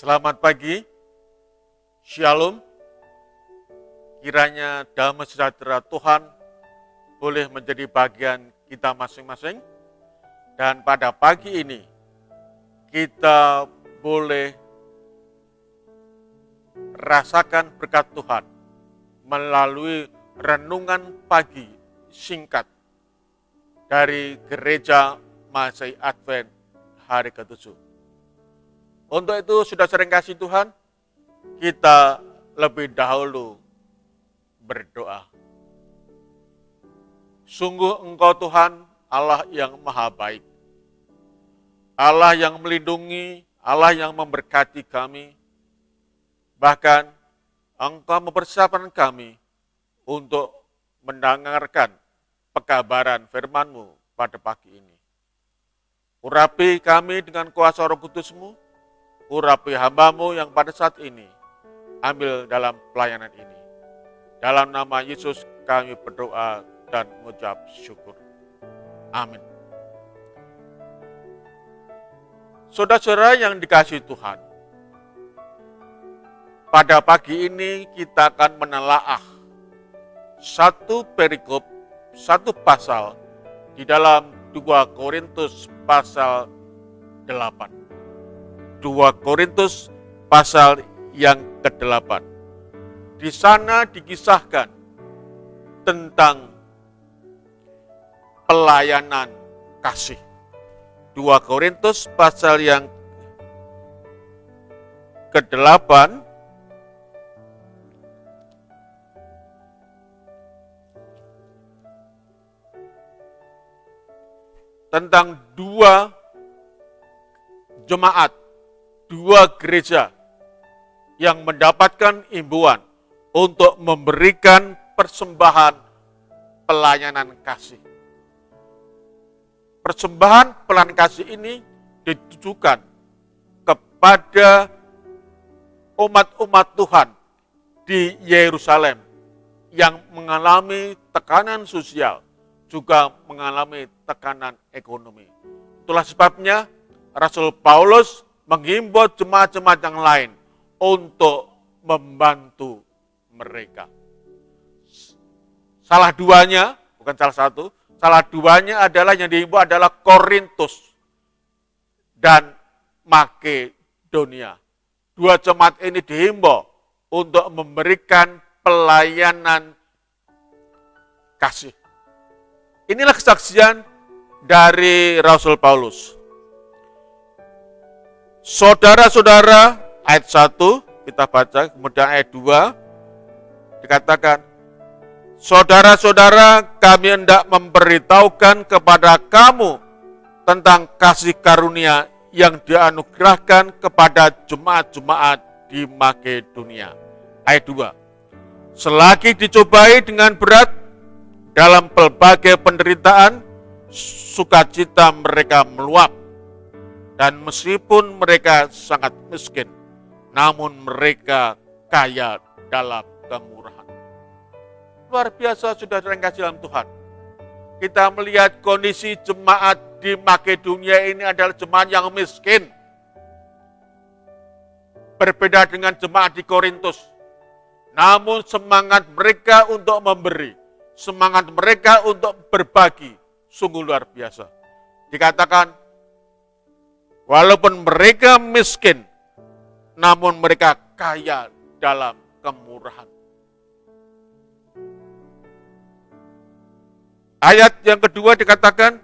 Selamat pagi, Shalom. Kiranya damai sejahtera Tuhan boleh menjadi bagian kita masing-masing. Dan pada pagi ini, kita boleh rasakan berkat Tuhan melalui renungan pagi singkat dari Gereja Mahasiswa Advent hari ke-7. Untuk itu, sudah sering kasih Tuhan, kita lebih dahulu berdoa. Sungguh Engkau Tuhan, Allah yang maha baik. Allah yang melindungi, Allah yang memberkati kami. Bahkan Engkau mempersiapkan kami untuk mendengarkan pekabaran firman-Mu pada pagi ini. Urapi kami dengan kuasa Roh Kudus-Mu, urapi hamba-Mu yang pada saat ini ambil dalam pelayanan ini. Dalam nama Yesus kami berdoa dan mengucap syukur. Amin. Saudara-saudara yang dikasihi Tuhan, pada pagi ini kita akan menelaah satu perikop, satu pasal di dalam 2 Korintus pasal 8. 2 Korintus pasal yang ke-8. Di sana dikisahkan tentang pelayanan kasih. 2 Korintus pasal yang ke-8 tentang dua jemaat, dua gereja yang mendapatkan imbuan untuk memberikan persembahan pelayanan kasih. Persembahan pelayanan kasih ini ditujukan kepada umat-umat Tuhan di Yerusalem yang mengalami tekanan sosial, juga mengalami tekanan ekonomi. Itulah sebabnya Rasul Paulus menghimbau jemaat-jemaat yang lain untuk membantu mereka. Salah duanya, bukan salah satu, salah duanya adalah yang dihimbau adalah Korintus dan Makedonia. Dua jemaat ini dihimbau untuk memberikan pelayanan kasih. Inilah kesaksian dari Rasul Paulus. Saudara-saudara, ayat 1 kita baca, kemudian ayat 2 dikatakan, saudara-saudara, kami hendak memberitahukan kepada kamu tentang kasih karunia yang dianugerahkan kepada jemaat-jemaat di Makedonia. Ayat 2, selagi dicobai dengan berat dalam berbagai penderitaan, sukacita mereka meluap. Dan meskipun mereka sangat miskin, namun mereka kaya dalam kemurahan. Luar biasa, sudah terkasih dalam Tuhan. Kita melihat kondisi jemaat di Makedonia ini adalah jemaat yang miskin. Berbeda dengan jemaat di Korintus. Namun semangat mereka untuk memberi, semangat mereka untuk berbagi, sungguh luar biasa. Dikatakan, walaupun mereka miskin, namun mereka kaya dalam kemurahan. Ayat yang kedua dikatakan,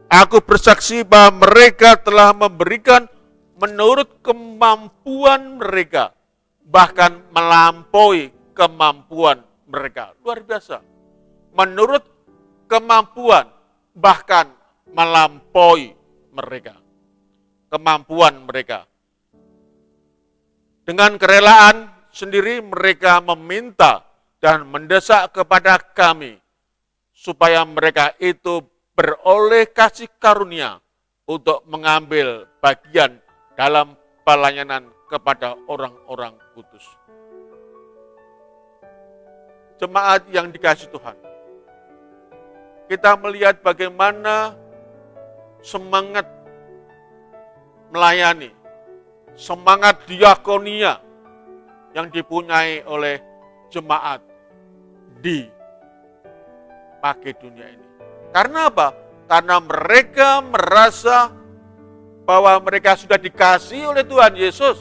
aku bersaksi bahwa mereka telah memberikan menurut kemampuan mereka, bahkan melampaui kemampuan mereka. Luar biasa. Menurut kemampuan, bahkan melampaui mereka, kemampuan mereka. Dengan kerelaan sendiri mereka meminta dan mendesak kepada kami supaya mereka itu beroleh kasih karunia untuk mengambil bagian dalam pelayanan kepada orang-orang kudus. Jemaat yang dikasihi Tuhan, kita melihat bagaimana semangat melayani, semangat diakonia yang dipunyai oleh jemaat di Makedonia ini. Karena apa? Karena mereka merasa bahwa mereka sudah dikasihi oleh Tuhan Yesus.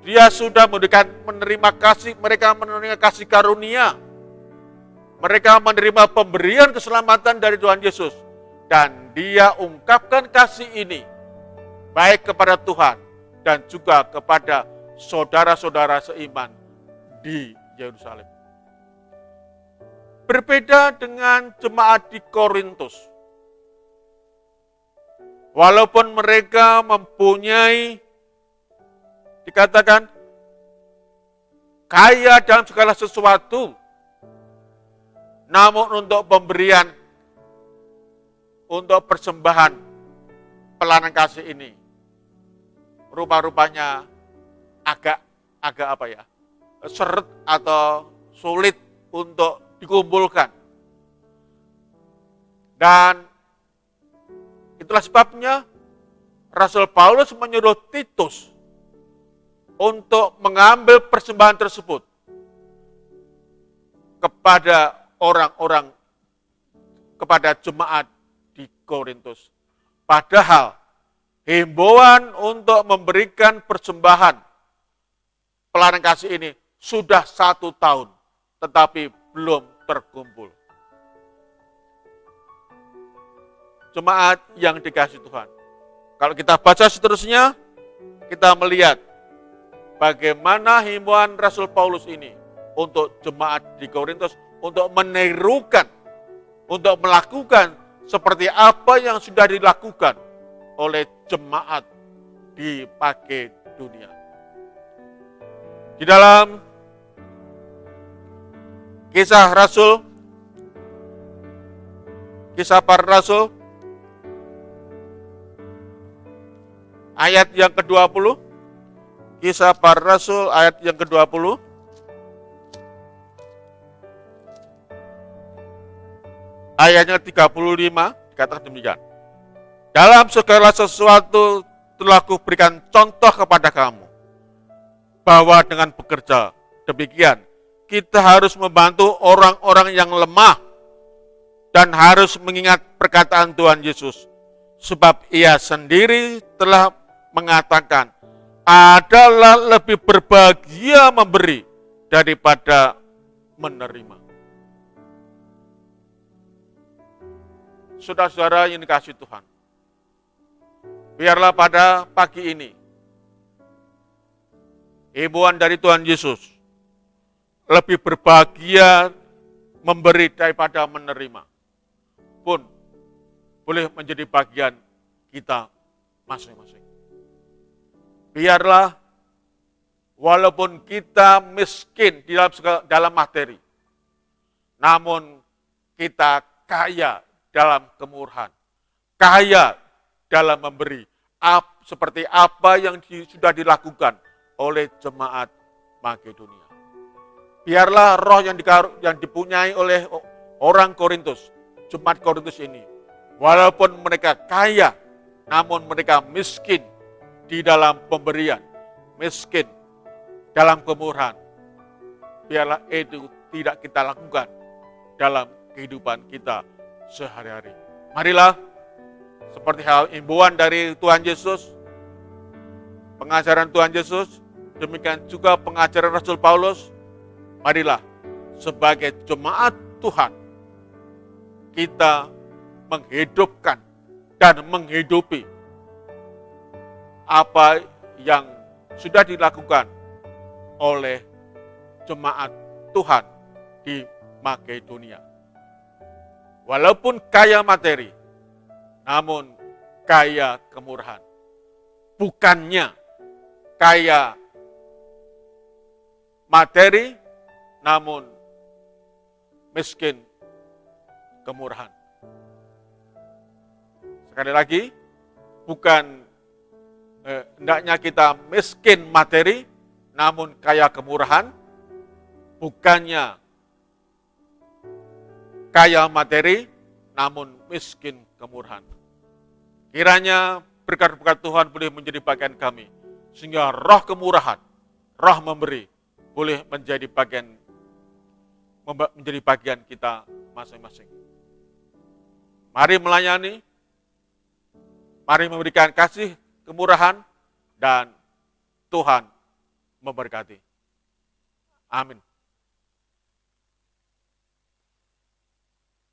Dia sudah menerima kasih, mereka menerima kasih karunia. Mereka menerima pemberian keselamatan dari Tuhan Yesus. Dan dia ungkapkan kasih ini baik kepada Tuhan dan juga kepada saudara-saudara seiman di Yerusalem. Berbeda dengan jemaat di Korintus. Walaupun mereka mempunyai, dikatakan, kaya dalam segala sesuatu, namun untuk pemberian, untuk persembahan pelayanan kasih ini, rupa-rupanya agak apa ya, seret atau sulit untuk dikumpulkan. Dan itulah sebabnya Rasul Paulus menyuruh Titus untuk mengambil persembahan tersebut kepada orang-orang, kepada jemaat di Korintus. Padahal himbauan untuk memberikan persembahan pelayanan kasih ini sudah 1 tahun, tetapi belum terkumpul. Jemaat yang dikasihi Tuhan. Kalau kita baca seterusnya, kita melihat bagaimana himbauan Rasul Paulus ini untuk jemaat di Korintus untuk menirukan, untuk melakukan seperti apa yang sudah dilakukan oleh jemaat di Makedonia. Di dalam Kisah Para Rasul, ayat yang ke-20, Kisah Para Rasul ayat yang ke-20, ayatnya 35, dikatakan demikian. Dalam segala sesuatu telah kuberikan contoh kepada kamu, bahwa dengan bekerja demikian, kita harus membantu orang-orang yang lemah dan harus mengingat perkataan Tuhan Yesus. Sebab ia sendiri telah mengatakan, adalah lebih berbahagia memberi daripada menerima. Saudara-saudara yang dikasihi Tuhan, biarlah pada pagi ini himbauan dari Tuhan Yesus, lebih berbahagia memberi daripada menerima, pun boleh menjadi bagian kita masing-masing. Biarlah walaupun kita miskin di dalam materi, namun kita kaya dalam kemurahan, kaya dalam memberi, seperti apa yang sudah dilakukan oleh jemaat Makedonia. Biarlah roh yang dipunyai oleh orang Korintus, jemaat Korintus ini, walaupun mereka kaya, namun mereka miskin di dalam pemberian, miskin dalam kemurahan. Biarlah itu tidak kita lakukan dalam kehidupan kita sehari-hari. Marilah, seperti hal imbauan dari Tuhan Yesus, pengajaran Tuhan Yesus, demikian juga pengajaran Rasul Paulus, marilah sebagai jemaat Tuhan, kita menghidupkan dan menghidupi apa yang sudah dilakukan oleh jemaat Tuhan di Makedonia. Walaupun kaya materi, namun kaya kemurahan. Bukannya kaya materi, namun miskin kemurahan. Sekali lagi, bukan hendaknya kita miskin materi, namun kaya kemurahan. Bukannya kaya materi, namun miskin kemurahan. Kiranya berkat-berkat Tuhan boleh menjadi bagian kami. Sehingga roh kemurahan, roh memberi, boleh menjadi bagian kita masing-masing. Mari melayani, mari memberikan kasih, kemurahan, dan Tuhan memberkati. Amin.